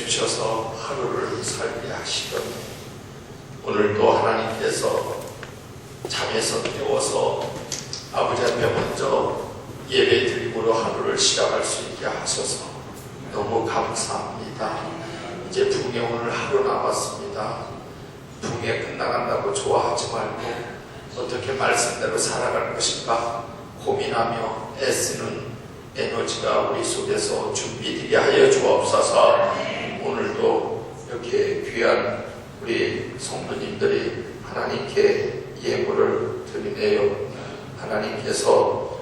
주셔서 하루를 살게 하시더니 오늘도 하나님께서 잠에서 깨워서 아버지 앞에 먼저 예배 드림으로 하루를 시작할 수 있게 하셔서 너무 감사합니다. 이제 붕에 오늘 하루 남았습니다. 붕에 끝나간다고 좋아하지 말고 어떻게 말씀대로 살아갈 것인가 고민하며 애쓰는 에너지가 우리 속에서 준비되게 하여 주옵소서. 오늘도 이렇게 귀한 우리 성도님들이 하나님께 예물을 드리네요. 하나님께서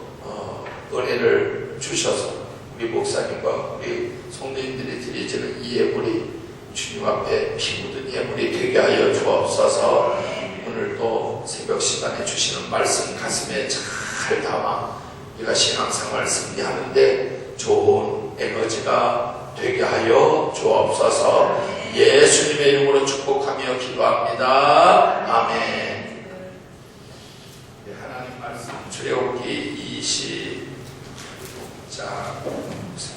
은혜를 주셔서 우리 목사님과 우리 성도님들이 드리지는 이 예물이 주님 앞에 피 묻은 예물이 되게 하여 주옵소서. 오늘도 새벽 시간에 주시는 말씀 가슴에 잘 담아 우리가 신앙생활 승리하는데 좋은 에너지가 되게 하여 주옵소서. 예수님의 이름으로 축복하며 기도합니다. 아멘. 하나님 말씀 출애굽기 25장 그렇죠.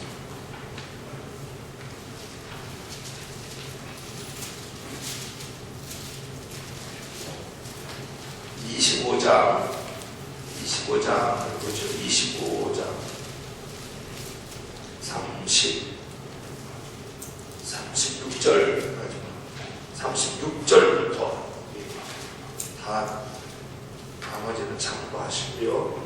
25장 36절부터 다 나머지는 참고하시고요.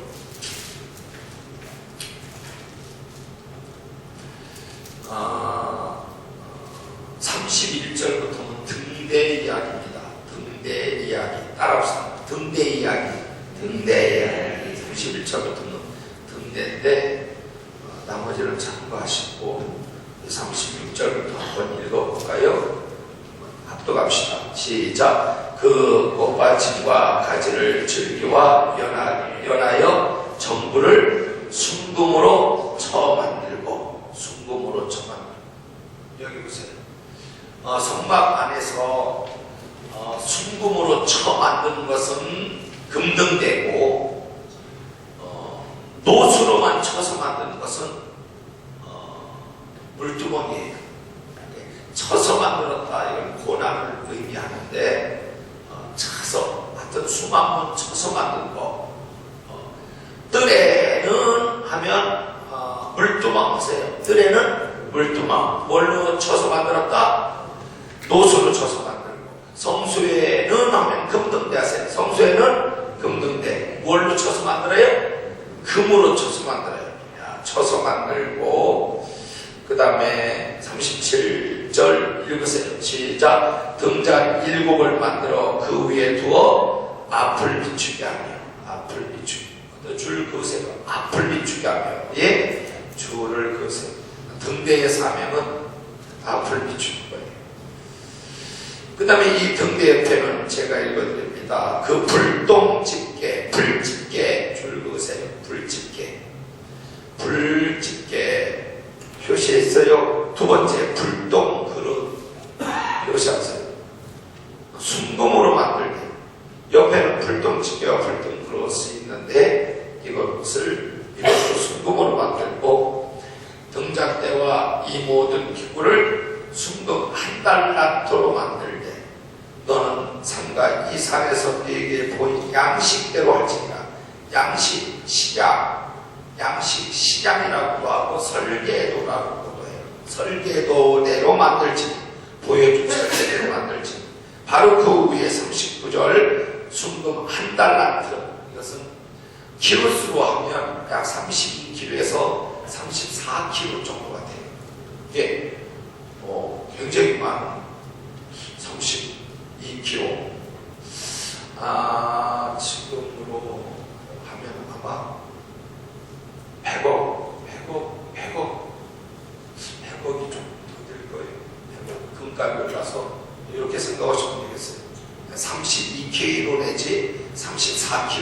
31절부터는 등대 이야기입니다. 등대 이야기 따라합시다. 등대 이야기 31절부터는 등대인데 나머지는 참고하시고 36절부터 한번 읽어볼까요? 합독합시다. 시작. 그 꽃받침과 가지를 줄기와 연하여 전부를 순금으로 쳐 만들고 여기 보세요. 성막 안에서 순금으로 쳐 만드는 것은 금등대고 노수로만 쳐서 만드는 것은 물두멍이에요. 쳐서 만들었다 이건 고난을 의미하는데 쳐서 하여튼 수만문 쳐서 만든 거. 뜰에는 하면 물두멍 보세요. 뜰에는 물두멍 뭘로 쳐서 만들었다? 노수로 쳐서 만들고. 성소에는 하면 금등대 하세요. 성소에는 금등대 뭘로 쳐서 만들어요? 금으로 쳐서 만들어요. 쳐서 만들고 그 다음에 37절 읽으세요. 시작. 등잔 7을 만들어 그 위에 두어 앞을 비추게 하며 앞을 비추게 줄 그으세요. 앞을 비추게 하며 줄을 그으세요. 등대의 사명은 앞을 비추는 거예요. 그 다음에 이 등대 옆에는 제가 읽어드립니다. 그 불똥집게 불집게 줄 그으세요. 불집게 표시했어요. 두 번째 불똥 그릇 표시하세요. 순금으로 만들게. 옆에는 불똥집게와 불똥 그릇이 있는데 이것도 순금으로 만들고 등잔대와 이 모든 기구를 순금 1달란트로 만들되 너는 삼가 이 산에서 네게 보인 양식대로 할지니라. 양식 식양이라고도 하고 설계도라고도 해요. 설계도대로 만들지 보여준 설계대로 만들지. 바로 그 위에 39절 순금 1달란트 이것은 키로수로 하면 약 32kg에서 34kg 정도 같아요. 이게 굉장히 많은 32kg. 지금으로 하면 아마 100억이 좀 더 될 거예요. 금값이 올라서 이렇게 생각하시면 되겠어요. 32kg 내지 34kg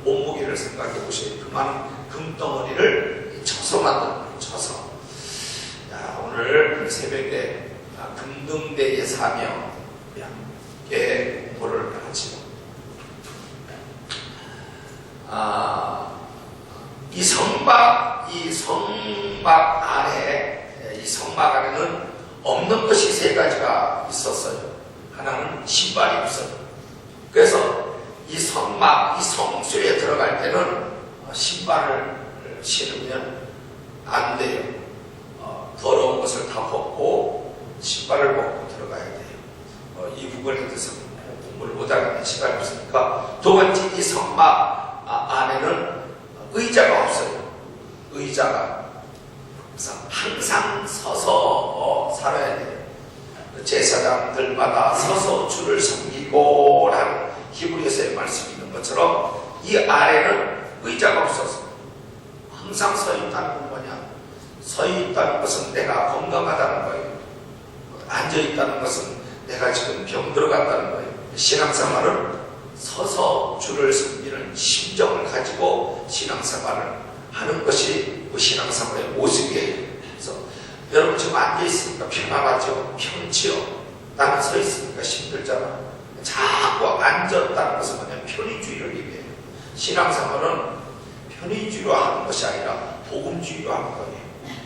몸무게를 생각해 보세요. 그 많은 금덩어리를 쳐서 만드는 거예요. 쳐서. 오늘 새벽에 금등대의 사명에 공부를 하지요. 이 성막 안에는 없는 것이 세 가지가 있었어요. 하나는 신발이 없어요. 그래서 이 성막, 이 성소에 들어갈 때는 신발을 신으면 안 돼요. 더러운 것을 다 벗고 신발을 벗고 들어가야 돼요. 이 부분에 대해서 공부를 못하겠는 시간이 없으니까. 두 번째, 이 성막 안에는 의자가 없어요. 의자가. 그래서 항상 서서 살아야 돼요. 제사장들마다 서서 주를 섬기고 라는 히브리서의 말씀이 있는 것처럼 이 아래는 의자가 없어서 항상 서 있다는 건 뭐냐? 서 있다는 것은 내가 건강하다는 거예요. 앉아 있다는 것은 내가 지금 병 들어갔다는 거예요. 신앙생활은 서서 주를 섬기는 심정을 가지고 신앙생활을 하는 것이 그 신앙생활의 모습이에요. 그래서 여러분 지금 앉아 있으니까 편안하죠? 편치요? 나는 서 있으니까 힘들잖아. 자꾸 앉았다는 것은 뭐냐면 편의주의를 얘기해요. 신앙생활은 편의주의로 하는 것이 아니라 복음주의로 하는 거예요.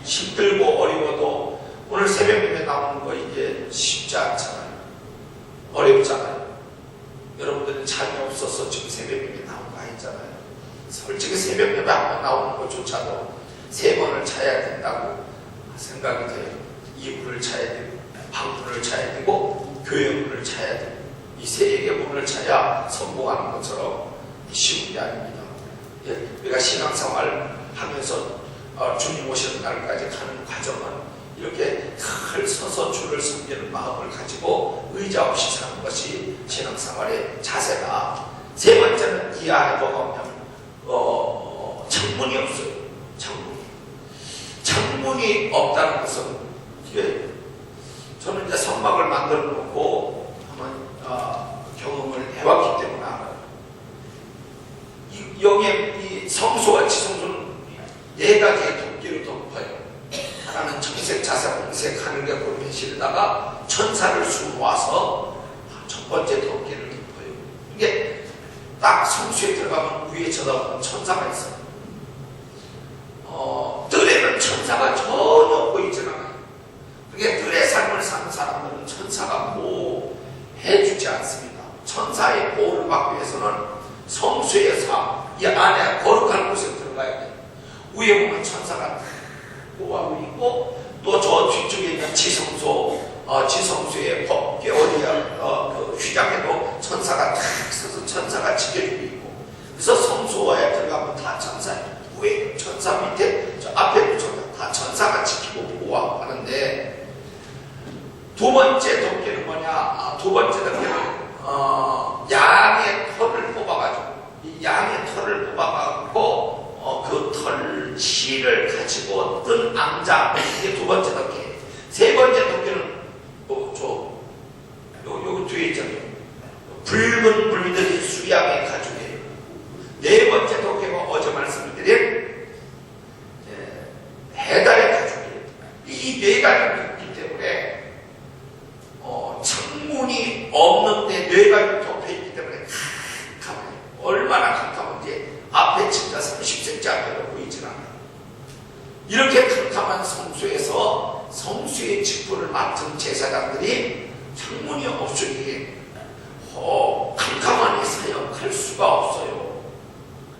힘들고 어려워도 오늘 새벽 예배 나오는 거 이게 쉽지 않잖아요. 어렵잖아요. 여러분들은 잠이 없어서 지금 새벽 예배 나온 거 아니잖아요. 솔직히 새벽 예배 한 번 나오는 것조차도 3번을 차야 된다고 생각이 돼요. 2분을 차야 되고 방문을 차야 되고 교회문을 차야 되고 이 3개 문을 차야 성공하는 것처럼 쉬운 게 아닙니다. 우리가 신앙생활 하면서 주님 오시는 날까지 가는 과정은 이렇게 늘 서서 주를 섬기는 마음을 가지고 의자 없이 사는 것이 신앙생활의 자세다. 세 번째는 이 안에 뭐가 오면 창문이 없어요. 창문이 없다는 것은 이게 저는 이제 성막을 만들어 놓고 한번 경험을 해왔기 때문에 알아요. 여기에 이 성소와 지성소는 4가지의 도끼로 덮어요. 하나는 정색, 자색, 공색, 하늘과 골의 실에다가 천사를 수모아서 첫 번째 도끼를 덮어요. 이게 딱 성소에 들어가면 위에 쳐다보면 천사가 있어요. 뜰에는 천사가 전혀 보이지 않아요. 그게 뜰의 삶을 사는 사람들은 천사가 보호해주지 않습니다. 천사의 보호를 받기 위해서는 성소에서 이 안에 거룩한 곳에 들어가야 돼요. 위에 보면 천사가 보호하고 있고 또 저 뒤쪽에 있는 지성소의 법계 어디야 그 휘장에도 천사가 탁 서서 천사가 지켜주고 있고 그래서 성소에 들어가면 다 천사예요. 위에 천사 밑에 저 앞에도 천사 다 천사가 지키고 보호하고 하는데 두 번째 도끼는 뭐냐? 두 번째 도끼는 양의 털을 뽑아가지고 이 양의 털을 뽑아가지고 그 털실을 가지고 뜬 앙자 이게 두 번째 도끼. 세 번째 도끼는 요 뒤에 있잖아요. 붉은 물들이 수양의 가죽이에요. 네 번째 도끼가 어제 말씀드린 해달의 가죽이에요. 이 네 가죽이 있기 때문에 창문이 없는데 네 가죽이 덮여있기 때문에 캄캄해요. 얼마나 캄캄한지 앞에 진짜 30cm 앞에도 보이진 않아요. 이렇게 캄캄한 성소에서 성수의 직분을 맡은 제사장들이 창문이 없으니 캄캄하니 사역할 수가 없어요.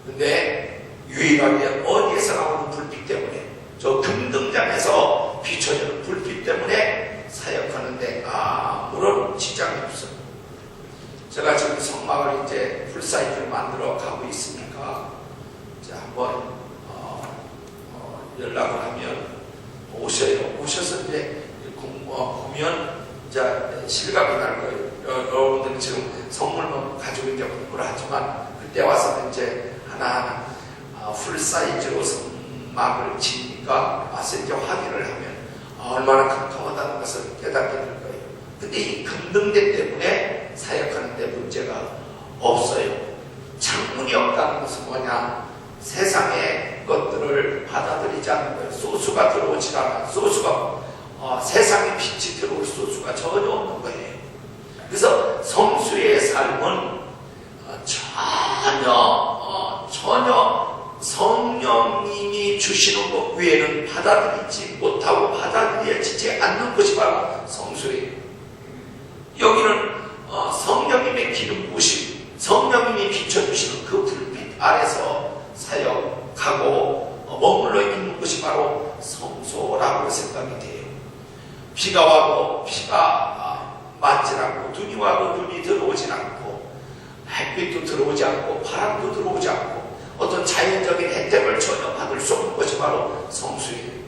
근데 유일하게 어디에서 나오는 불빛 때문에 저 금등장에서 비춰지는 불빛 때문에 사역하는데 아무런 지장이 없어요. 제가 지금 성막을 이제 풀사이즈로 만들어 가고 있으니까 이제 한번 연락을 하면 오셔요. 오셔서 이제 보면 이제 실감이 날 거예요. 여러분들은 지금 선물만 가지고 이제 공부를 하지만 그때 와서 이제 하나하나 풀사이즈로 성막을 지니까 와서 이제 확인을 하면 얼마나 캄캄하다는 것을 깨닫게 될 거예요. 근데 이 금등대 때문에 사역하는데 문제가 없어요. 창문이 없다는 것은 뭐냐? 세상의 것들을 받아들이지 않는 거예요. 소수가 들어오지 않아요. 세상의 빛이 들어올 소수가 전혀 없는 거예요. 그래서 성수의 삶은 전혀 성령님이 주시는 것 외에는 받아들이지 못하고 받아들여야 맺히지 않는 것이 바로 성소예요. 여기는 성령님의 기름 부으심, 성령님이 비춰주시는 그 불빛 아래서 사역하고 머물러 있는 것이 바로 성소라고 생각이 돼요. 비가 와도 비가 맞지 않고, 눈이 와도 눈이 들어오지 않고, 햇빛도 들어오지 않고, 바람도 들어오지 않고, 어떤 자연적인 혜택을 전혀 받을 수 없는 것이 바로 성소예요.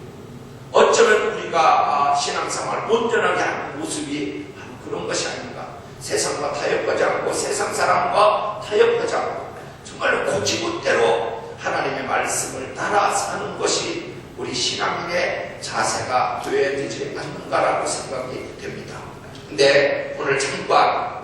어쩌면 우리가 신앙생활을 온전하게 하는 모습이 그런 것이 아닌가. 세상과 타협하지 않고, 세상 사람과 타협하지 않고, 정말 고지못대로 하나님의 말씀을 따라 사는 것이 우리 신앙인의 자세가 되어야 되지 않는가라고 생각이 됩니다. 근데 오늘 잠깐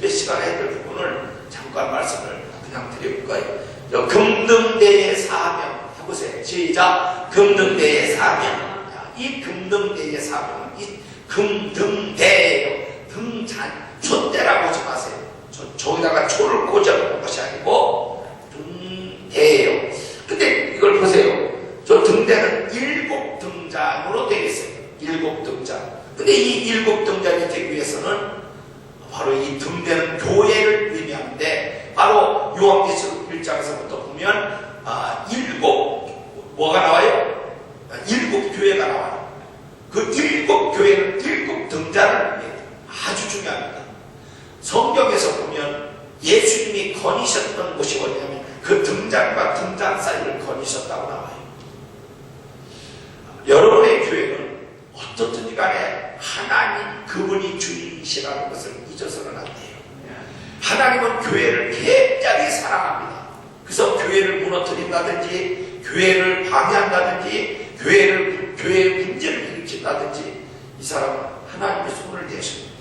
몇 시간 해야 될 부분을 잠깐 말씀을 그냥 드려볼까요? 금등대의 사명 해보세요. 시작. 금등대의 사명. 이 금등대의 사명은 이 금등대예요. 등잔, 촛대라고 하지 마세요. 저기다가 초를 꽂아놓은 것이 아니고 등대예요. 근데 이걸 보세요. 저 등대는 7등잔으로 되어 있어요. 7등잔. 근데 이 7등잔이 되기 위해서는 바로 이 등대는 교회를 의미하는데, 바로 요한계시록 1장에서부터 보면 7 나와요? 7 교회가 나와요. 그 7 교회는 7등잔을 의미해요. 아주 중요합니다. 성경에서 보면 예수님이 거니셨던 곳이 어디냐면 그 등잔과 등잔 사이를 거니셨다고 나와요. 여러분의 교회는 어떻든지 간에 하나님 그분이 주인이시라는 것을 잊어서는 안 돼요. 하나님은 교회를 굉장히 사랑합니다. 그래서 교회를 무너뜨린다든지, 교회를 방해한다든지, 교회의 문제를 일으킨다든지, 이 사람은 하나님의 손을 대십니다.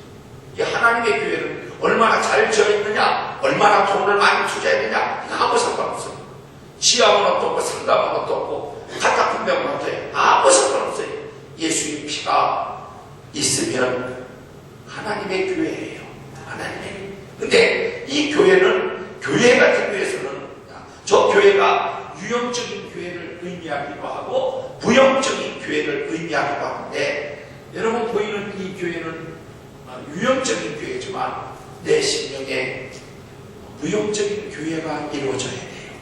이 하나님의 교회는 얼마나 잘 지어있느냐, 얼마나 돈을 많이 투자했느냐, 이거 아무 상관없어요. 지하은 어떻고, 상담은 어떻고, 갖다 분명은 어때요? 아무 상관없어요. 예수의 피가 있으면 하나님의 교회예요. 하나님의. 근데 이 교회는, 교회가 되기 위해서는 저 교회가 유형적인 교회를 의미하기도 하고 부형적인 교회를 의미하기도 하는데, 여러분 보이는 이 교회는 유형적인 교회지만 내 심령에 무형적인 교회가 이루어져야 돼요.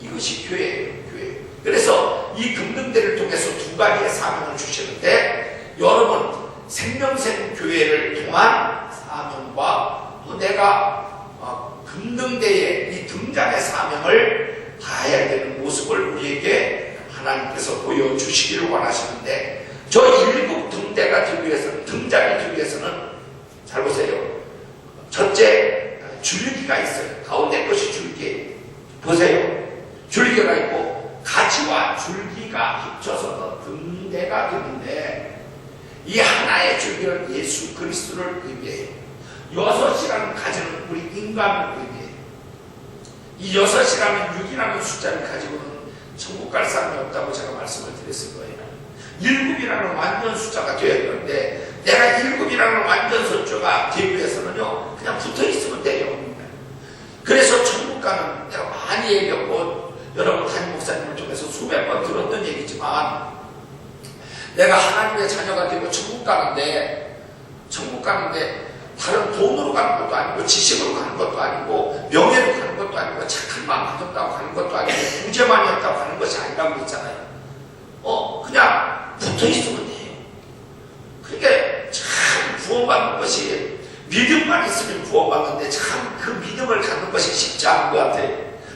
이것이 교회예요. 교회. 그래서 이 금등대를 통해서 2가지의 사명을 주시는데, 여러분 생명샘 교회를 통한 사명과 내가 금등대의 이 등잔의 사명을 다해야 되는 모습을 우리에게 하나님께서 보여주시기를 원하시는데, 저 7등대가 되기 위해서는, 등잔이 되기 위해서는 잘 보세요. 첫째, 줄기가 있어요. 가운데 것이 줄기예요. 보세요. 줄기가 있고 가지와 줄기가 합쳐서 등대가 되는데, 이 하나의 줄기는 예수 그리스도를 의미해요. 6이라는 가지는 우리 인간을 의미해요. 이 6이라는 6이라는 숫자를 가지고는 천국 갈 사람이 없다고 제가 말씀을 드렸을 거예요. 7이라는 완전 숫자가 되어야 되는데, 내가 7이라는 완전 숫자가 되기 위해서는요, 그냥 붙어 있으면 돼요. 그래서 천국 가는, 내가 많이 얘기했고 여러분 담임 목사님을 통해서 수백 번 들었던 얘기지만, 내가 하나님의 자녀가 되고 천국 가는데 다른 돈으로 가는 것도 아니고, 지식으로 가는 것도 아니고, 명예로 가는 것도 아니고, 착한 마음 가졌다고 가는 것도 아니고, 부재만이었다고 가는 것이 아니라고 했잖아요. 그냥 붙어 있으면 돼요. 그러니까 참 구원받는 것이, 믿음만 있으면 구원받는데 참 그 믿음을 갖는 것이 쉽지 않은 것 같아요.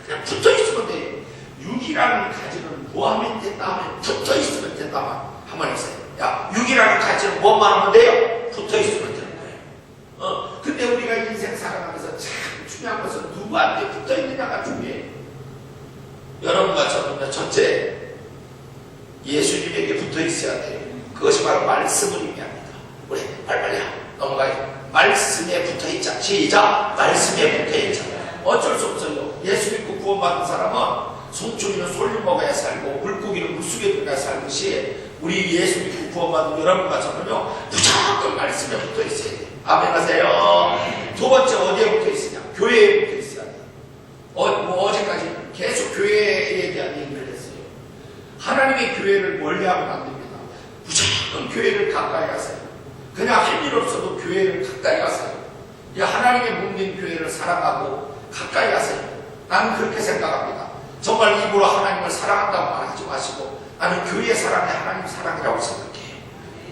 그냥 붙어 있으면 돼요. 6이라는 가지는 뭐하면 된다 하면 붙어 있으면 된다만 한번 해보세요. 야, 6이라는 가지는 뭐만 하면 돼요? 붙어 있으면 되는 거예요. 근데 우리가 인생 살아가면서 참 중요한 것은 누구한테 붙어 있느냐가 중요해요. 여러분과 저는 첫째, 예수님에게 붙어 있어야 돼요. 그것이 바로 말씀을 의미합니다. 우리 빨리빨리 넘어가요. 말씀에 붙어 있자. 시작. 말씀에 붙어 있자. 어쩔 수 없어요. 예수 믿고 구원받은 사람은 송충이는 솔잎 먹어야 살고 물고기는 물속에 들어가야 살듯이, 우리 예수 믿고 구원받은 여러분과 저는요, 무조건 말씀에 붙어 있어야 돼요. 아멘 하세요. 두 번째, 어디에 붙어 있으냐? 교회에 붙어 있어야 돼요. 어제까지 계속 교회에 대한 얘기를 했어요. 하나님의 교회를 멀리하면 안 됩니다. 무조건 작은 교회를 가까이 가세요. 그냥 할 일 없어도 교회를 가까이 가세요. 이 하나님의 몸된 교회를 사랑하고 가까이 가세요. 나는 그렇게 생각합니다. 정말 입으로 하나님을 사랑한다고 말하지 마시고 나는 교회 사랑이 하나님 사랑이라고 생각해요.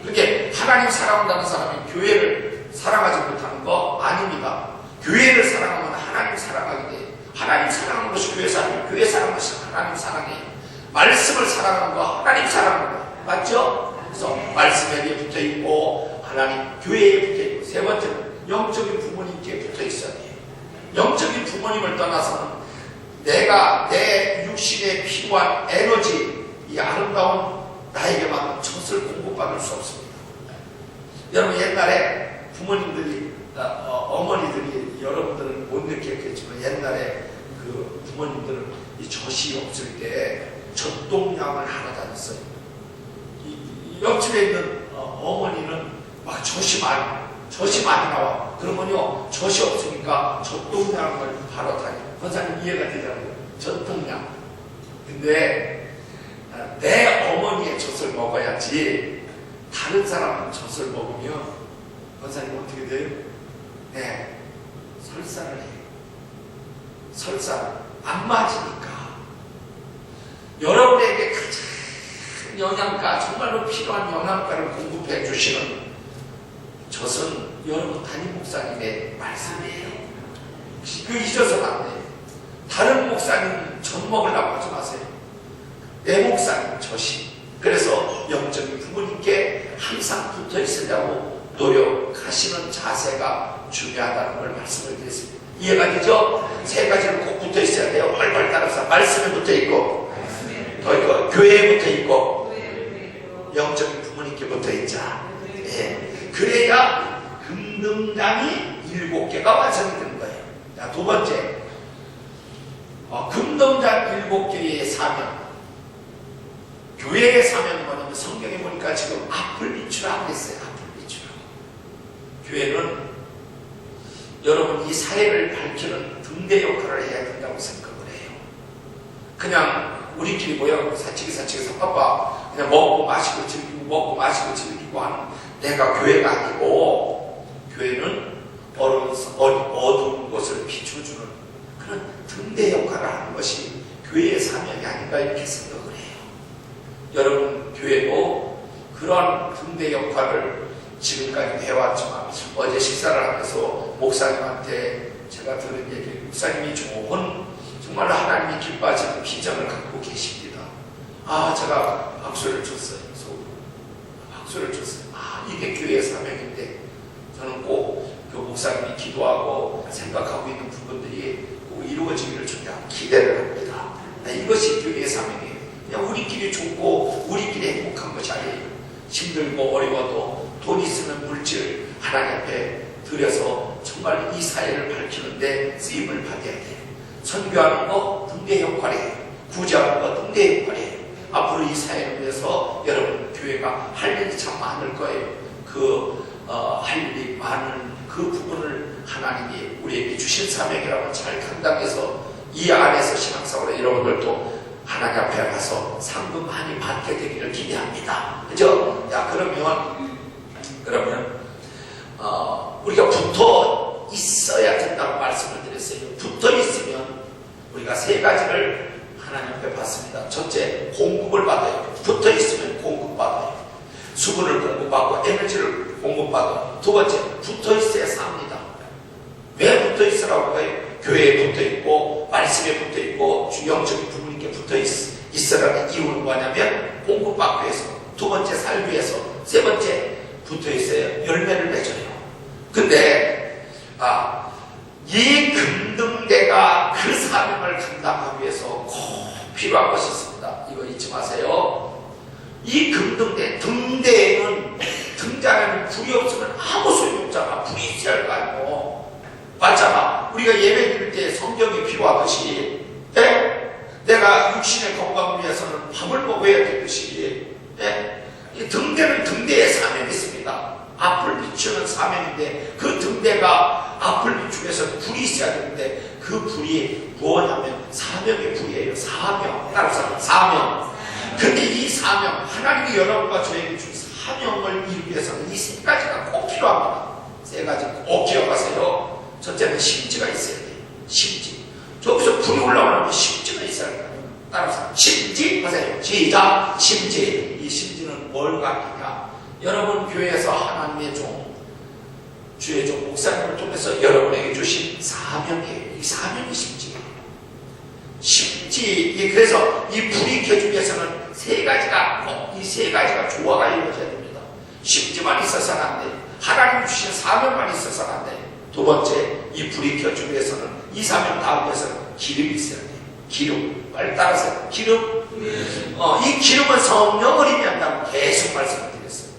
그렇게 하나님 사랑한다는 사람이 교회를 사랑하지 못하는 거 아닙니다. 교회를 사랑하면 하나님 사랑하게 돼요. 하나님 사랑하는 것이 교회 사랑이에요. 교회 사랑하는 것이 하나님 사랑이에요. 말씀을 사랑하는 거 하나님 사랑하는 거 맞죠? 그래서 말씀에게 붙어있고 하나님 교회에 붙어있고 세 번째는 영적인 부모님께 붙어있어야 돼요. 영적인 부모님을 떠나서는 내가 내 육신에 필요한 에너지 이 아름다운 나에게 맞는 젖을 공급받을 수 없습니다. 여러분 옛날에 부모님들이 어머니들이 여러분들은 못 느꼈겠지만 옛날에 그 부모님들은 이 젖이 없을 때 젖동량을 하나 다녔어요. 이 옆집에 있는 어머니는 막 젖이 많이 나와. 그러면요 젖이 없으니까 젖동량을 바로 다녀. 권사님 이해가 되잖아요. 젖동량. 근데 내 어머니의 젖을 먹어야지 다른 사람 젖을 먹으면 권사님 어떻게 돼요? 네, 설사를 해요. 설사 안 맞으니까. 여러분에게 가장 영양가, 정말로 필요한 영양가를 공급해 주시는 젖은 여러분 담임 목사님의 말씀이에요. 그 잊어서는 안 돼요. 다른 목사님 젖 먹으려고 하지 마세요. 내 목사님 젖이. 그래서 영적인 부모님께 항상 붙어 있으려고 노력하시는 자세가 중요하다는 걸 말씀을 드렸습니다. 이해가 되죠? 세 가지는 꼭 붙어 있어야 돼요. 활발 따라서 말씀에 붙어 있고, 더 있고, 교회에 붙어 있고, 영적인 부모님께 붙어 있자. 예. 그래야 금등장이 7개가 완성이 되는 거예요. 자, 두 번째, 금등장 7개의 사명. 교회의 사명이 뭐냐면 성경에 보니까 지금 앞을 비추라 그랬어요. 앞을 비추라. 교회는 여러분 이 사회를 밝히는 등대 역할을 해야 된다고 생각을 해요. 그냥 우리끼리 모여 사치기 삽바바 그냥 먹고 마시고 즐기고 하는 내가 교회가 아니고, 교회는 어두운 곳을 비춰주는 그런 등대 역할을 하는 것이 교회의 사명이 아닌가 이렇게 생각을 해요. 여러분 교회도 그런 등대 역할을 지금까지 해왔지만 어제 식사를 하면서 목사님한테 제가 들은 얘기, 목사님이 좋은 정말 하나님이 기뻐하시는 비전을 갖고 계십니다. 제가 박수를 쳤어요. 박수를 쳤어요. 이게 교회의 사명인데 저는 꼭 그 목사님이 기도하고 생각하고 있는 부분들이 꼭 이루어지기를 저희가 기대를 합니다. 이것이 교회의 사명이에요. 그냥 우리끼리 좋고 우리끼리 행복한 것이 아니에요. 힘들고 어려워도 돈 있으면 물질 하나님 앞에 들여서 정말 이 사회를 밝히는데 쓰임을 받아야 돼요. 선교하는 거 등대 역할이에요. 구제하는 거 등대 역할이에요. 앞으로 이 사회를 위해서 여러분 교회가 할 일이 참 많을 거예요. 할 일이 많은 그 부분을 하나님이 우리에게 주신 사명이라고 잘 감당해서 이 안에서 신앙생활에 여러분들도 하나님 앞에 가서 상금 많이 받게 되기를 기대합니다. 그죠? 야, 그러면 우리가 붙어 있어야 된다고 말씀을 드렸어요. 붙어 있으면 우리가 세 가지를 하나님 앞에 받습니다. 첫째, 공급을 받아요. 붙어 있으면 공급받아요. 수분을 공급받고 에너지를 공급받아요. 두 번째, 붙어 있어야 삽니다. 왜 붙어 있으라고 해요? 교회에 붙어 있고 말씀에 붙어 있고 영적인 부모님께 붙어 있으라는 이유는 뭐냐면 공급받기 위해서, 두 번째 살기 위해서, 세 번째 붙어 있어야 열매를 맺어요. 근데 이 금등대가 그 사명을 감당하기 위해서 꼭 필요한 것이 있습니다. 이거 잊지 마세요. 이 금등대, 등대에는 등장에는 불이 없으면 아무 소용이 없잖아. 불이 있어야 할 거 아니고. 맞잖아. 우리가 예배 드릴 때 성경이 필요하듯이, 내가 육신의 건강을 위해서는 밥을 먹어야 되듯이, 이 등대는 등대의 사명이 있습니다. 앞을 비추는 사명인데 그 등대가 앞을 비추기 위해서 불이 있어야 되는데 그 불이 뭐냐면 사명의 불이에요. 사명. 따라서 사명. 근데 이 사명, 하나님이 여러분과 저에게 준 사명을 이루기 위해서는 이 세 가지가 꼭 필요합니다. 세 가지 꼭 기억하세요. 첫째는 심지가 있어야 돼요. 심지. 저기서 불이 올라오려면 심지가 있어야 돼요. 따라서 심지 하세요. 시작. 심지. 이 심지는 뭘 가리키냐? 여러분 교회에서 하나님의 종, 주의 종 목사님을 통해서 여러분에게 주신 사명이에요. 이 사명이 심지예요. 심지. 그래서 이 불이 켜주기 위해서는 세 가지가 꼭 이 세 가지가 조화가 이루어져야 됩니다. 심지만 있어서는 안 돼. 하나님 주신 사명만 있어서는 안 돼. 두 번째, 이 불이 켜주기 위해서는 이 사명 다음 위해서는 기름이 있어야 돼. 기름. 빨리 따라서 기름. 이 기름은 성령을 의미한다고 계속 말씀을 드렸어요.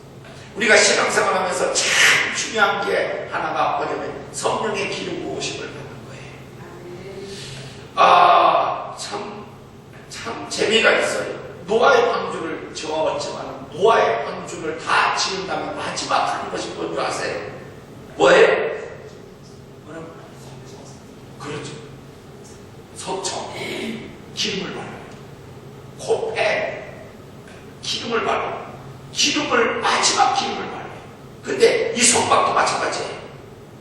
우리가 신앙생활 하면서 참 중요한 게 하나가 뭐냐면 성령의 기름 부으심을 받는 거예요. 참 재미가 있어요. 노아의 방주를 지어왔지만 노아의 방주를 다 지은 다음에 마지막 하는 것이 뭔지 아세요? 뭐예요? 그렇죠. 석청, 기름을 발라요. 코페, 기름을 발라요. 마지막 기름을 발라요. 근데 이 성막도 마찬가지예요.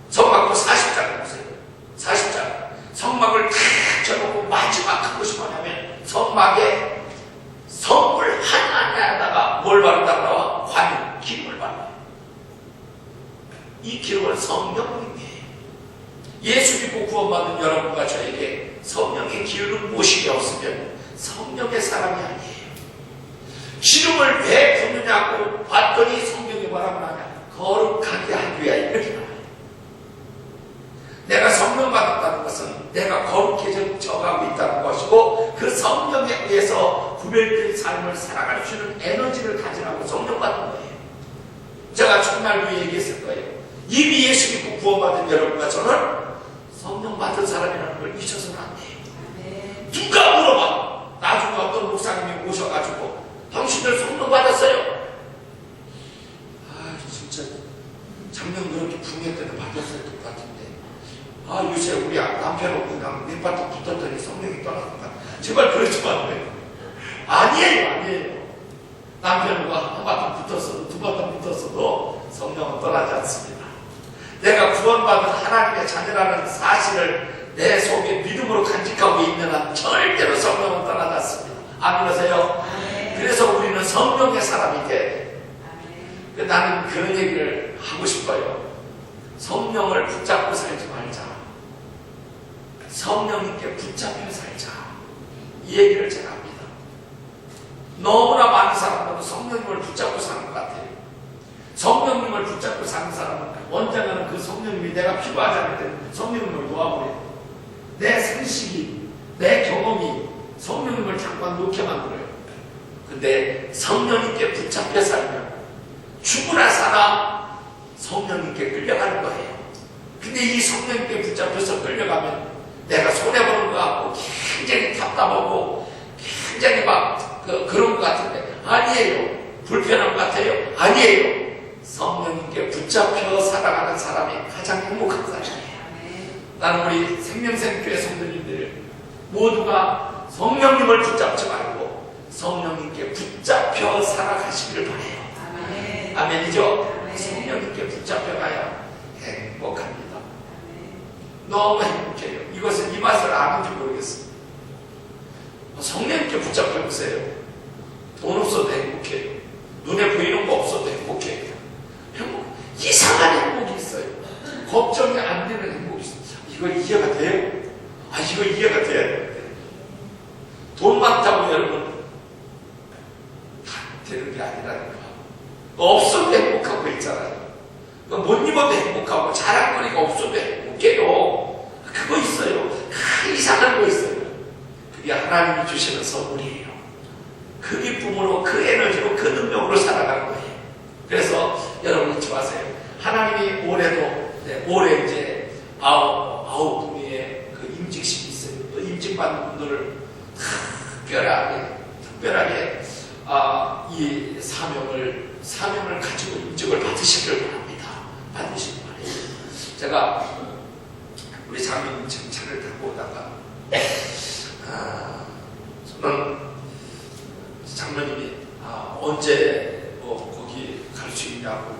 성막도 40장을 보세요. 40장. 성막을 탁 쳐놓고 마지막 한 것이 뭐냐면 성막에 성물 하나하나에다가 뭘 바른다고 나와? 관유, 기름을 발라요. 이 기름은 성령님이에요. 예수 믿고 구원받은 여러분과 저에게 성령의 기름 부으심이 없으면 성령의 사람이 아니에요. 기름을 왜 붓느냐고 봤더니 성경이 뭐라고 하냐? 거룩하게 하기 위하여 이렇게 말해요. 내가 성령 받았다는 것은 내가 거룩해져 가고 있다는 것이고 그 성령에 의해서 구별된 삶을 살아갈 수 있는 에너지를 가지라고 성령 받은 거예요. 제가 정말 후에 얘기했을 거예요. 이미 예수 믿고 구원받은 여러분과 저는 성령 받은 사람이라는 걸 잊혀서는 안 돼요. 누가 물어봐. 나중에 어떤 목사님이 오셔가지고 당신들 성령 받았어요? 진짜 작년 그렇게 붕괴 때는 받았을 것 같은데 요새 우리 남편하고 그냥 밑바닥 붙었더니 성령이 떠나는 것 같아. 제발 그러지 마세요. 아니에요. 남편과 한 바탕 붙었어도 두 바탕 붙었어도 성령은 떠나지 않습니다. 내가 구원받은 하나님의 자녀라는 사실을 내 속에 믿음으로 간직하고 있는 한 절대로 성령은 떠나지 않습니다. 안 그러세요? 그래서 우리는 성령의 사람이 돼야 돼. 나는 그런 얘기를 하고 싶어요. 성령을 붙잡고 살지 말자. 성령님께 붙잡혀 살자. 이 얘기를 제가 합니다. 너무나 많은 사람들은 성령님을 붙잡고 사는 것 같아요. 성령님을 붙잡고 사는 사람은 언젠가는 그 성령님이 내가 필요하지 않을 때 성령님을 놓아버려요. 내 상식이, 내 경험이 성령님을 잠깐 놓게 만들어요. 근데 성령님께 붙잡혀 살면 죽으나 사나 성령님께 끌려가는 거예요. 근데 이 성령님께 붙잡혀서 끌려가면 내가 손해보는 것 같고 굉장히 답답하고 굉장히 그런 것 같은데 아니에요. 불편한 것 같아요. 아니에요. 성령님께 붙잡혀 살아가는 사람이 가장 행복한 사람이에요. 나는 우리 생명샘교회 성도님들 모두가 성령님을 붙잡지 말고 성령님께 붙잡혀 살아가시기를 바라요. 아멘이죠? 성령님께 붙잡혀가야 행복합니다. 너무 행복해요. 이것은 이 맛을 아는지 모르겠어요. 성령님께 붙잡혀보세요. 돈 없어도 행복해요. 눈에 보이는 거 없어도 행복해요. 이상한 행복이 있어요. 걱정이 안 되는 행복이 있어요. 이거 이해가 돼요? 이거 이해가 돼야 돼. 돈 많다고 여러분 되는 게 아니라니까. 없어도 행복하고 있잖아요. 못 입어도 행복하고 자랑거리가 없어도 행복해요. 그거 있어요. 그 이상한 거 있어요. 그게 하나님이 주시는 선물이에요. 그 기쁨으로 그 에너지로 그 능력으로 살아가는 거예요. 그래서 여러분 잊지 마세요. 하나님이 올해도 올해 이제 아홉 분의 그 임직식이 있어요. 또 임직받는 분들을 특별하게 이 사명을 가지고 임직을 받으시길 바랍니다. 받으시길 바랍니다. 제가 우리 장로님 지금 차를 타고 오다가 저는 장로님이 언제 거기 갈 있냐고.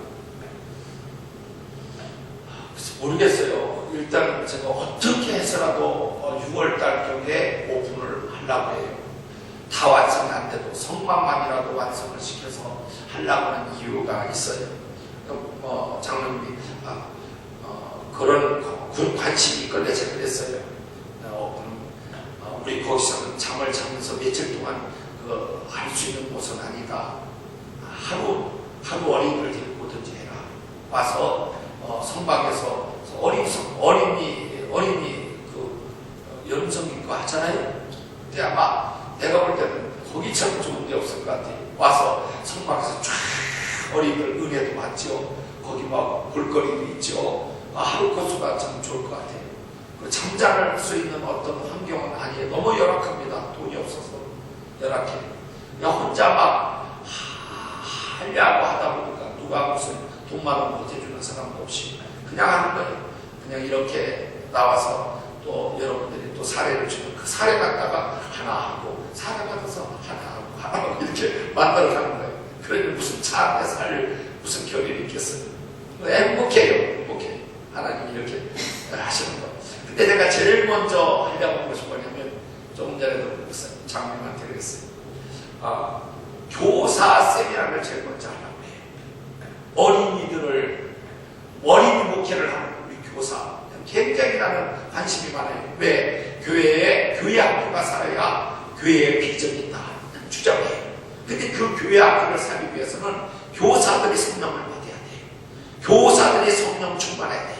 그래서 모르겠어요. 일단 제가 어떻게 해서라도 6월달 경에 오픈을 하려고 해요. 다 완성이 안 돼도 성막만이라도 완성을 시켜서 하려고 하는 이유가 있어요. 장로님이 그런 관심이 있길래 제가 그랬어요. 우리 거기서는 잠을 자면서 며칠 동안 할 수 있는 곳은 아니다. 하루 어린이를 데리고 오든지 해라. 와서 성막에서 어린이 연성인 거 하잖아요. 근데 아마 내가 볼 때는 거기처럼 좋은 데 없을 것 같아요. 와서 성막에서 쫙 어린이들 은혜도 받죠. 거기 막 볼거리도 있죠. 하루 코스가 참 좋을 것 같아요. 잠자를 수 있는 어떤 환경은 아니에요. 너무 열악합니다. 돈이 없어서 열악해요. 그냥 혼자 막 하려고 하다 보니까 누가 무슨 돈만 원 보태주는 사람도 없이 그냥 하는 거예요. 그냥 이렇게 나와서 또 여러분들이 또 사례를 주면 그 사례 갖다가 하나 하고 사례 받아서 하나 하고 이렇게 만들어 가는 거예요. 그러니 무슨 차 안에 살 무슨 결의를 있겠어요. 행복해요. 행복해요. 하나님이 이렇게 하시는 거. 근데 내가 제일 먼저 하려고 하는 것이 뭐냐면 조금 전에도 장님한테 그랬어요. 교사 세미나를 제일 먼저 하려고 해요. 어린이 목회를 하는 우리 교사 굉장히 나는 관심이 많아요. 왜? 교회 학교가 살아야 교회의 비전이 있다 주장해요. 근데 그 교회 학교를 살기 위해서는 교사들이 성령을 받아야 돼요. 교사들이 성령 충만해야 돼요.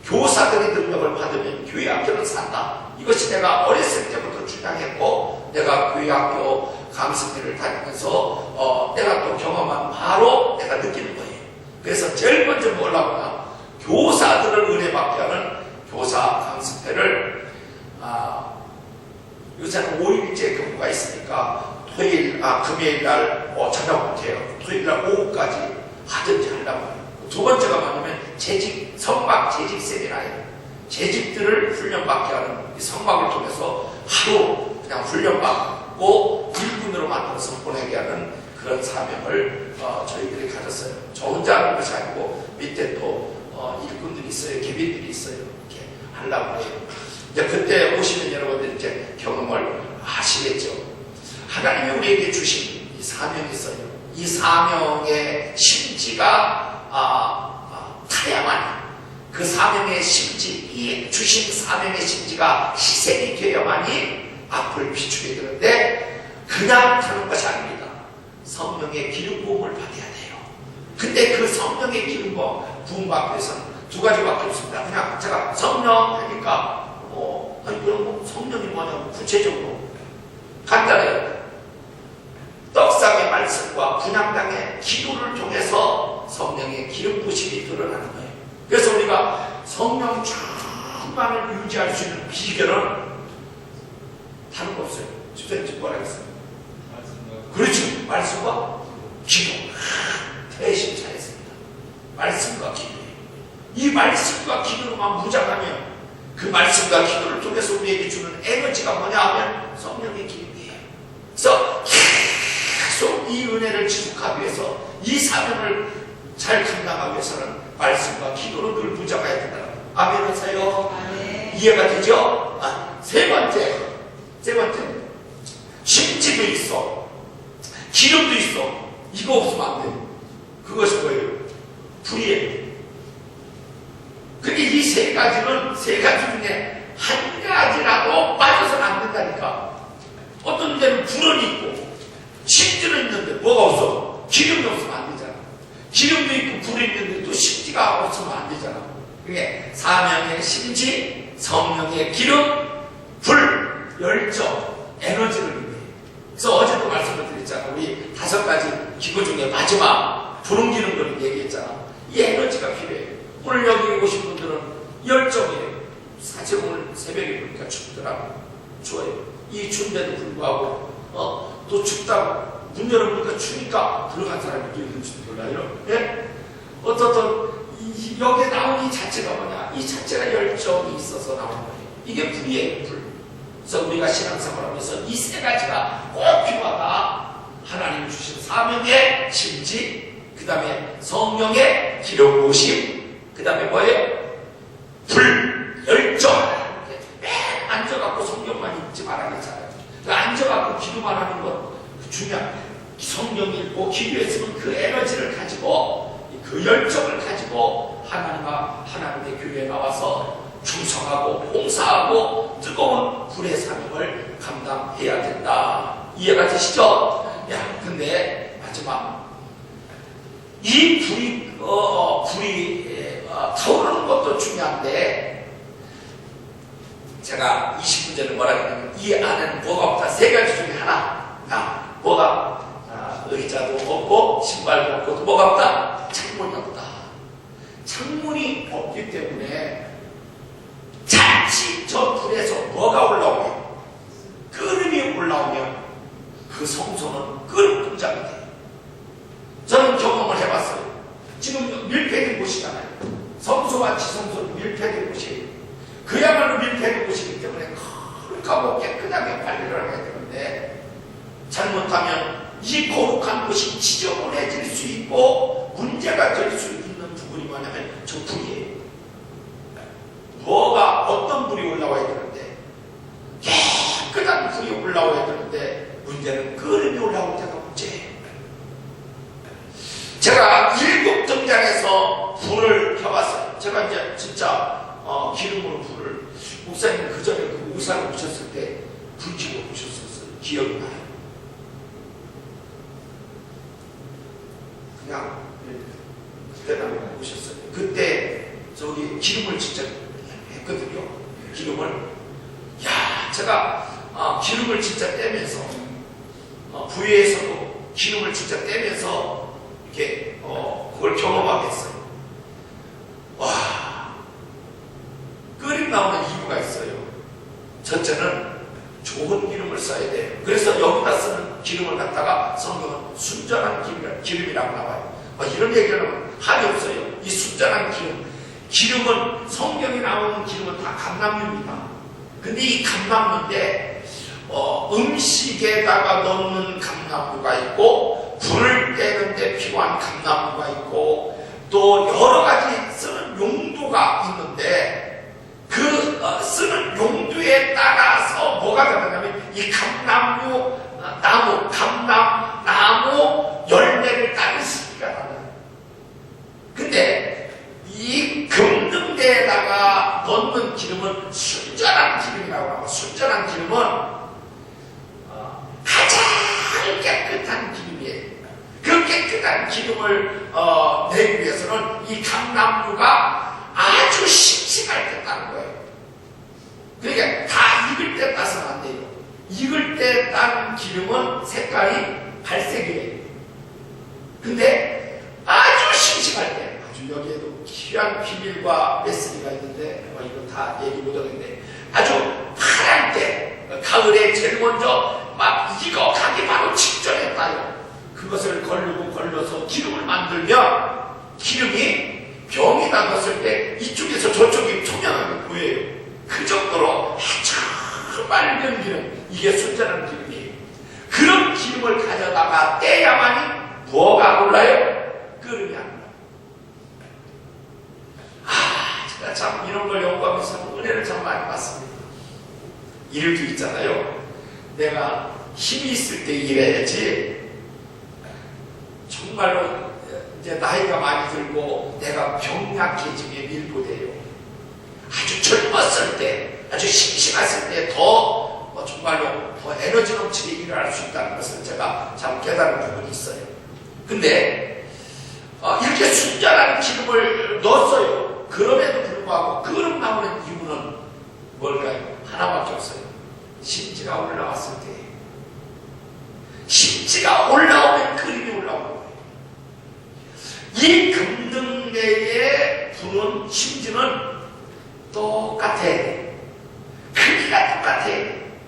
교사들이 능력을 받으면 교회 학교는 산다. 이것이 내가 어렸을 때부터 주장했고 내가 교회 학교 강습회를 다니면서 내가 또 경험한 바로 내가 느끼는 거예요. 그래서 제일 먼저 뭘 하구나. 교사들을 은혜받게 하는 교사 강습회를 요새는 5일째 근무가 있으니까 금요일 날 저녁부터 해요. 토요일 날 오후까지 하든지 하려고 해요. 두 번째가 뭐냐면 성막 재직 세미나예요. 재직들을 훈련받게 하는 이 성막을 통해서 하루 그냥 훈련받고 일꾼으로 만들어서 보내게 하는 그런 사명을 저희들이 가졌어요. 저 혼자 하는 것이 아니고 밑에 또 일꾼들이 있어요. 계비들이 있어요. 이렇게 하려고 해요. 이제 그때 오시는 여러분들이 이제 경험을 하시겠죠. 하나님이 우리에게 주신 이 사명이 있어요. 이 사명의 심지가 타야만 그 사명의 심지, 이 주신 사명의 심지가 희생이 되어야만이 앞을 비추게 되는데 그냥 타는 것이 아닙니다. 성령의 기름 부음을 받아야 돼요. 근데 그 성령의 기름 부음 받기 위해서는 두 가지밖에 없습니다. 그냥 제가 성령 하니까 그럼 성령이 뭐냐고 구체적으로 간단해요. 떡상의 말씀과 분향당의 기도를 통해서 성령의 기름 부심이 드러나는 거예요. 그래서 우리가 성령 충만을 유지할 수 있는 비결은 다른 거 없어요. 집사님 뭐라 했어요? 그렇죠. 말씀과 기도. 대신 잘했습니다. 말씀과 기도예요. 이 말씀과 기도로만 무장하면 그 말씀과 기도를 통해서 우리에게 주는 에너지가 뭐냐 하면 성령의 기름이에요. 그래서 계속 이 은혜를 지속하기 위해서 이 사명을 잘 감당하기 위해서는 말씀과 기도로 늘 무장해야 된다. 아멘 하세요. 이해가 되죠? 세 번째 심지도 있어. 기름도 있어. 이거 없으면 안 돼요. 그것이 뭐예요? 불이에요. 근데 이 세 가지 중에 한 가지라도 빠져서는 안 된다니까. 어떤 데는 불은 있고 심지는 있는데 뭐가 없어? 기름이 없으면 안 되잖아. 기름도 있고 불이 있는데 또 심지가 없으면 안 되잖아. 그게 사명의 심지, 성령의 기름, 불, 열정, 에너지를 의미해요. 그래서 어제도 말씀을 드렸잖아. 우리 5가지 기구 중에 마지막 불은 기름을 얘기했잖아. 이 에너지가 필요해요. 오늘 여기 오신 분들은 열정이에요. 사실 오늘 새벽에 보니까 춥더라고. 추워요. 이 추운데도 불구하고 또 춥다고 문 열어보니까 추니까 들어간 사람이 또 있는지도 몰라요. 예? 어떻든 여기에 나온 이 자체가 뭐냐? 이 자체가 열정이 있어서 나온 거예요. 이게 불이에요. 불. 그래서 우리가 신앙생활하면서 이 세 가지가 꼭 필요하다. 하나님이 주신 사명의 심지, 그 그 다음에 성령의 기름 부으심, 그 다음에 뭐예요? 불, 열정. 맨 앉아갖고 성경만 읽지 말아야겠잖아요. 앉아갖고 기도만 하는 건 중요한 거예요. 성경 읽고 기도했으면 그 에너지를 가지고 그 열정을 가지고 하나님의 교회에 나와서 충성하고 봉사하고 뜨거운 불의 사명을 감당해야 된다. 이해가 되시죠? 야, 근데 마지막 이 불이 타오르는 것도 중요한데 제가 20분 전에 뭐라 그랬냐면 이 안에는 뭐가 없다. 세 가지 중에 하나. 뭐가 의자도 없고 신발도 없고 또 뭐가 없다? 창문이 없다. 창문이 없기 때문에 자칫 저 불에서 뭐가 올라오면 끓음이 올라오면 그 성소는 끓음 분장이 돼요. 저는 경험을 해봤어요. 지금 밀폐된 곳이잖아요. 성소와 지성소는 밀폐된 곳이에요. 그야말로 밀폐된 곳이기 때문에 거룩하고 깨끗하게 관리를 해야 되는데 잘못하면 이 거룩한 곳이 지저분해질 수 있고 문제가 될 수 있는 부분이 뭐냐면 저 불이에요. 어떤 불이 올라와야 되는데 깨끗한 불이 올라와야 되는데 문제는 끓음이 올라올 때가 문제예요. 제가 7등장에서 불을 켜봤어요. 제가 이제 진짜 기름으로 불을 목사님 그 전에 그 의사를 오셨을 때 불 켜고 오셨었어요. 기억이 나요. 그냥 그때는 오셨어요. 그때 저기 기름을 진짜 했거든요. 기름을 제가 기름을 진짜 떼면서 부위에서도 기름을 진짜 떼면서 이렇게 그걸 경험하게 했어요. 와, 끓임 나오는 이유가 있어요. 첫째는 좋은 기름을 써야 돼요. 그래서 여기다 쓰는 기름을 갖다가 성경은 순전한 기름이라고 나와요. 이런 얘기는 한이 없어요. 이 순전한 기름은 성경에 나오는 기름은 다 감람유입니다. 근데 이 감람유인데 음식에다가 넣는 감람유가 있고 불을 떼는데 필요한 감람유가 있고 또 여러 가지 쓰는 용도가 있는데 그 쓰는 용도에 따라서 뭐가 되느냐면 이 감람나무 열매를 따는 시기가 달라요. 근데 이 금등대에다가 넣는 기름은 순전한 기름이라고 하고 순전한 기름은 가장 깨끗한 기름이에요. 그 깨끗한 기름을 내기 위해서는 이 감람류가 아주 싱싱할 때 따는 거예요. 그러니까 다 익을 때 따서는 안 돼요. 익을 때 딴 기름은 색깔이 갈색이에요. 근데 아주 싱싱할 때, 아주 여기에도 귀한 비밀과 메시지가 있는데 이거 다 얘기 못하겠는데 아주 파랄 때, 가을에 제일 먼저 막 익어가기 바로 직전에 따요. 그것을 걸러서 기름을 만들면 기름이 병에다 넣었을 때 이쪽에서 저쪽이 투명하게 보여요. 그 정도로 아주 맑은 기름, 이게 순전한 기름이에요. 그런 기름을 가져다가 떼야만이 뭐가 올라요? 끓음이 안 나요. 제가 참 이런 걸 연구하면서 은혜를 참 많이 받습니다. 일도 있잖아요. 내가 힘이 있을 때 일해야지 정말로 이제 나이가 많이 들고 내가 병약해지면 일 못해요. 아주 젊었을 때, 아주 싱싱했을 때 정말로 더 에너지 넘치게 일을 할 수 있다는 것을 제가 참 깨달은 부분이 있어요. 근데 이렇게 순전한 기름을 넣었어요. 그럼에도 불구하고 끓음 나오는 이유는 뭘까요? 하나밖에 없어요. 심지가 올라왔을 때. 심지가 올라오면 그림이 올라오는 거예요. 이 금등대의 불은 심지는 똑같아야 돼. 크기가 똑같아야 돼.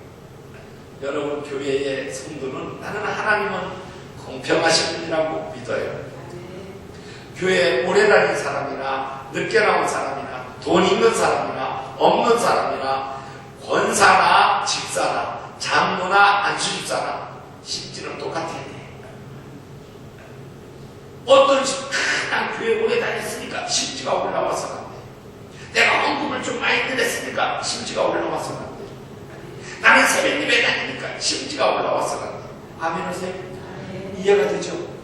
여러분 교회의 성도는 나는 하나님은 공평하신 분이라고 믿어요. 교회에 오래 다닌 사람이나 늦게 나온 사람이나 돈 있는 사람이나 없는 사람이나 권사나 집사나 장로나 안수집사나 심지는 똑같아야 돼. 어떤 난 교회 오래 다녔으니까 심지가 올라와서 간대. 내가 헌금을 좀 많이 드렸으니까 심지가 올라와서 간대. 나는 새벽 예배 다니니까 심지가 올라와서 간대. 아멘 하세요? 이해가 되죠?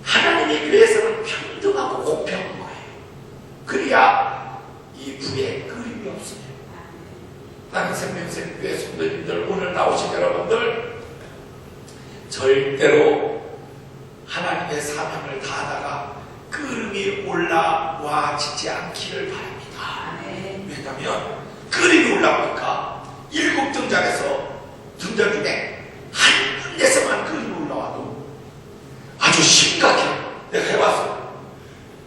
하나님의 교회에서는 평등하고 공평한 거예요. 그래야 이 부에 그림이 없어요. 나는 생명샘교회 성도님들, 오늘 나오신 여러분들, 절대로 하나님의 사명을 다하다가 그림이 올라와지지 않기를 바랍니다. 왜냐하면 그림이 올라오니까 7등장에서 등장 중에 한 군데서만 그림이 올라와도 아주 심각해. 내가 해봤어.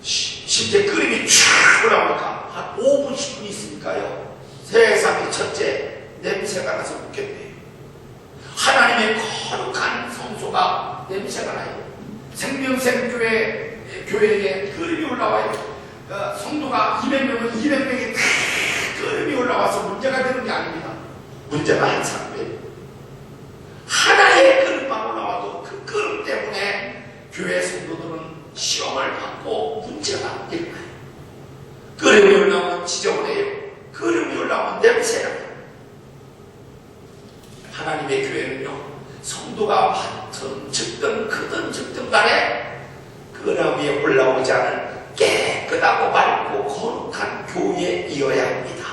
심지어 그림이 쫙 올라오니까 한 5분, 10분 있으니까요. 세상에 첫째 냄새가 나서 웃겠네요. 하나님의 거룩한 성소가 냄새가 나요. 생명샘교회에 그림이 올라와요. 성도가 200명은 200명이 다 그림이 올라와서 문제가 되는 게 아닙니다. 문제가 항상 왜 하나의 그림만 올라와도 그 그림 때문에 교회 성도들은 시험을 받고 문제가 일어나요. 그림이 올라오면 지저분해요. 그림이 올라오면 냄새가 나요. 하나님의 교회는요, 성도가 많든 적든 크든 적든 간에 그람 위에 올라오지 않은 깨끗하고 맑고 거룩한 교회이어야 합니다.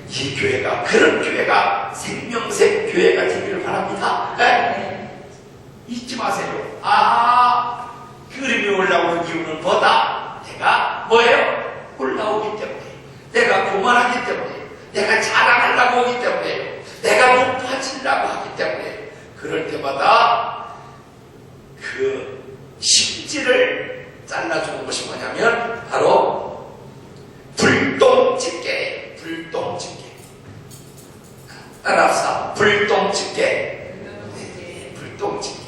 이 교회가, 그런 교회가 생명샘 교회가 되기를 바랍니다. 네? 잊지 마세요. 그림이 올라오는 이유는 뭐다? 내가 뭐예요? 올라오기 때문에, 내가 교만하기 때문에, 내가 자랑하려고 오기 때문에, 내가 높아지려고 하기 때문에, 그럴 때마다 그 심지를 잘라주는 것이 뭐냐면 바로 불똥집게. 불똥집게. 따라서 불똥집게. 네, 불똥집게.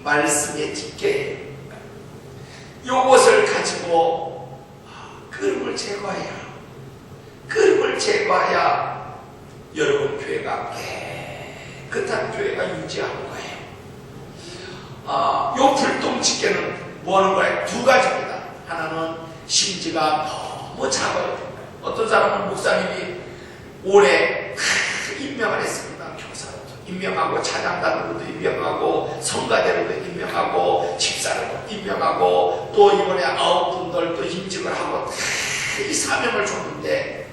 말씀의 집게. 요것을 가지고 그림을 제거해야, 그림을 제거해야 여러분 교회가 깨끗한 교회가 유지하는 거예요. 요 불똥집게는 뭐 하는 거예요? 두 가지입니다. 하나는 심지가 너무 작아요. 어떤 사람은 목사님이 올해 임명을 했습니다. 교사로도 임명하고, 찬양단으로도 임명하고, 성가대로도 임명하고, 집사로도 임명하고, 또 이번에 9분들 또 임직을 하고 이 사명을 줬는데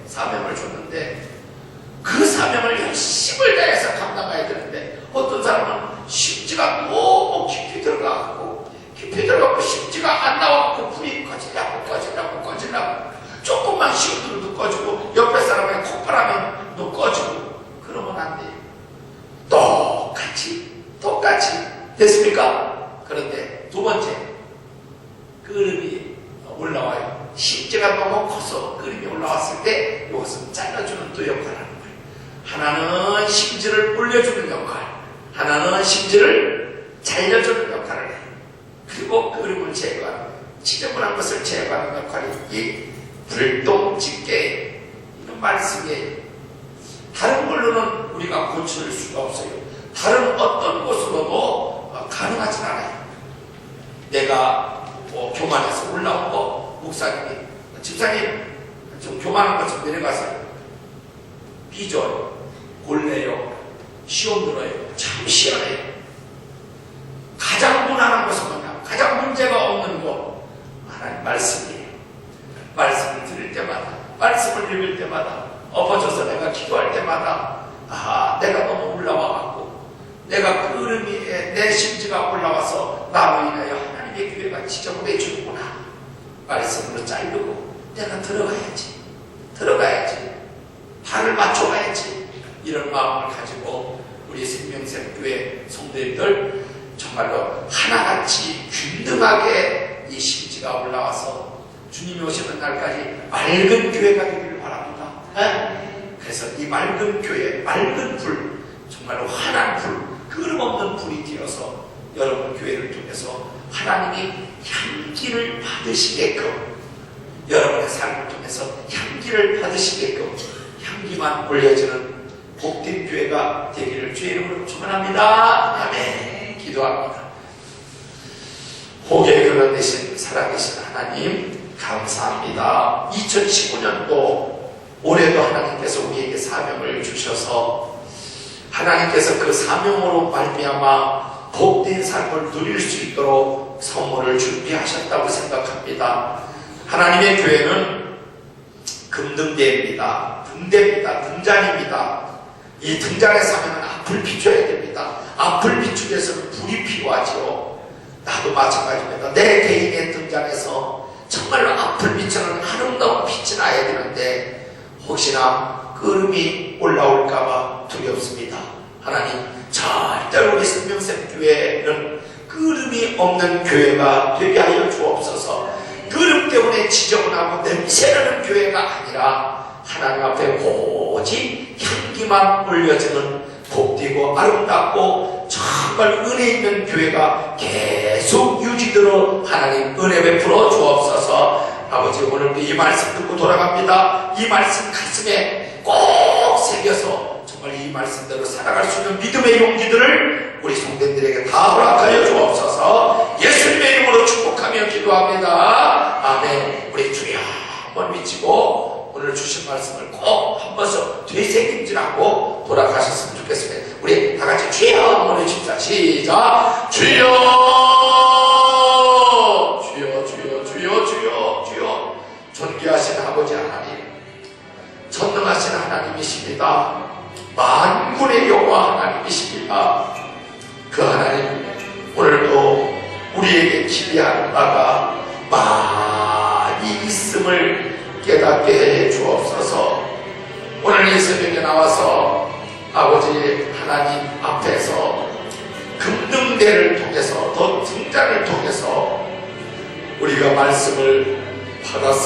그 사명을 열심을 다해서 감당해야 되는데, 어떤 사람은 심지가 너무 깊이 들어가고 심지가 안 나와서 불이 꺼지려고 조금만 시험들어도 꺼지고, 옆에 사람의 콧바람에도 꺼지고, 그러면 안 돼요. 똑같이 됐습니까? 그런데 두 번째, 그림이 올라와요. 심지가 너무 커서 그림이 올라왔을 때 이것은 잘라주는 또 역할을 하는 거예요. 하나는 심지를 올려주는 역할, 하나는 심지를 잘려주는 역할을 해요. 그리고 그림을 제거하는, 지저분한 것을 제거하는 역할이 이 불똥집게, 이런 말씀이에요. 다른 걸로는 우리가 고칠 수가 없어요. 다른 어떤 곳으로도 가능하진 않아요. 내가 교만해서 올라온 거, 목사님이, 집사님 좀 교만한 것 좀 내려가세요. 삐져요, 골래요, 시험 들어요, 참 시원해요. 가장 무난한 것은 뭐냐? 가장 문제가 없는 것, 하나님 말씀이에요. 말씀을 들을 때마다, 말씀을 읽을 때마다, 엎어져서 내가 기도할 때마다, 내가 너무 올라와갖고, 내가 그림이 내 심지가 올라와서 나로 인하여 하나님의 교회가 지저분해지는구나. 말씀으로 자르고 내가 들어가야지, 발을 맞춰가야지. 이런 마음을 가지고 우리 생명샘교회 성도님들 정말로 하나같이 균등하게 이 심지가 올라와서 주님이 오시는 날까지 맑은 교회가 되기를 바랍니다. 그래서 이 맑은 교회, 맑은 불, 정말로 환한 불, 그름 없는 불이 되어서 여러분 교회를 통해서 하나님이 향기를 받으시게끔, 여러분의 삶을 통해서 향기를 받으시게끔 향기만 올려지는 복된 교회가 되기를 주의 이름으로 축원합니다. 아멘. 기도합니다. 만들어내신 살아계신 하나님 감사합니다. 2015년도 올해도 하나님께서 우리에게 사명을 주셔서 하나님께서 그 사명으로 말미암아 복된 삶을 누릴 수 있도록 선물을 준비하셨다고 생각합니다. 하나님의 교회는 금등대입니다. 등대입니다. 등잔입니다. 이 등잔에 서면 앞을 비춰야 됩니다. 앞을 비추기 위해서는 불이 필요하지요. 나도 마찬가지입니다. 내 개인의 등잔에서 정말로 앞을 비추는 아름다운 빛이 나야 되는데 혹시나 끄름이 올라올까봐 두렵습니다. 하나님, 절대로 우리 생명샘교회는 끄름이 없는 교회가 되게 하여 주옵소서. 끄름 때문에 지저분하고 냄새나는 교회가 아니라 하나님 앞에 오직 향기만 올려지는 복되고 아름답고 정말 은혜 있는 교회가 계속 유지되어 하나님 은혜 베풀어 주옵소서. 아버지, 오늘도 이 말씀 듣고 돌아갑니다. 이 말씀 가슴에 꼭 새겨서 정말 이 말씀대로 살아갈 수 있는 믿음의 용기들을 우리 성도들에게 다 허락하여 주옵소서. 예수님의 이름으로 축복하며 기도합니다. 아멘. 우리 주여 한번 미치고 오늘 주신 말씀을 꼭 한 번씩 되새김질하고 돌아가셨으면 좋겠습니다. 우리 다 같이 주여 한번 해줍시다. 시작. 주여, 주여, 주여, 주여, 주여, 주여. 존귀하신 아버지 하나님, 전능하신 하나님이십니다. 만군의 여호와 하나님이십니다. 그 하나님, 오늘도 우리에게 기대하는 바가 많이 있음을 깨닫게 해 주옵소서. 오늘 이 새벽에 나와서 아버지 하나님 앞에서 금등대를 통해서 더 등잔을 통해서 우리가 말씀을 받았습니다.